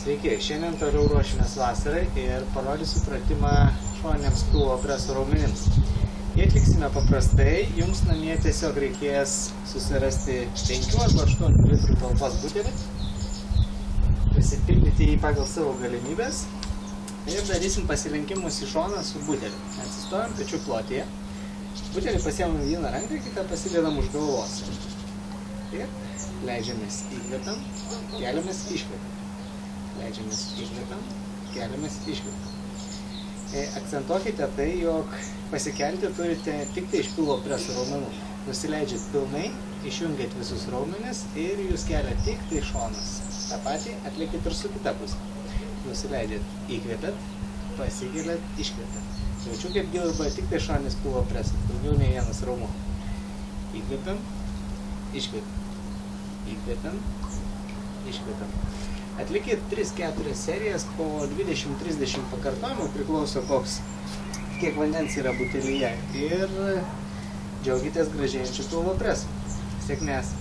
Sveiki, šiandien toliau ruošimės vasarai ir parodysiu pratimą šoniniams pilvo preso raumenims. Jei atliksime paprastai, jums namie tiesiog reikės susirasti 5 arba 8 litrų talpos butelį, prisipildyti jį pagal savo galimybės ir darysim pasilenkimus į šoną su buteliu. Atsistojam pečių plotyje, butelį pasiemam vieną ranką, kitą pasidedam už galvos ir leidžiamės įkvepiam, keliamės iškvepiam. Leidžiamės įkvepiam, keliamės iškvepiam. Akcentuokite tai, jog pasikelti turite tik tai iš pilvo preso raumenų. Nusileidžiat pilnai, išjungiat visus raumenis ir jūs keliat tik tai šonas. Ta patį atlikit ir su kita pusė. Nusileidžiat, įkvepiat, pasikeliat, iškvepiat. Jaučiu, kaip dirba tik tai šoninis pilvo presas, daugiau nei vienas raumuo. Įkvepiam, iškvepiam. Įkvepiam, iškvepiam. Atlikit 3-4 serijas po 20-30 pakartojimų, priklauso kiek vandens yra butelyje, ir džiaugitės gražėjančiu pilvo presu. Sėkmės!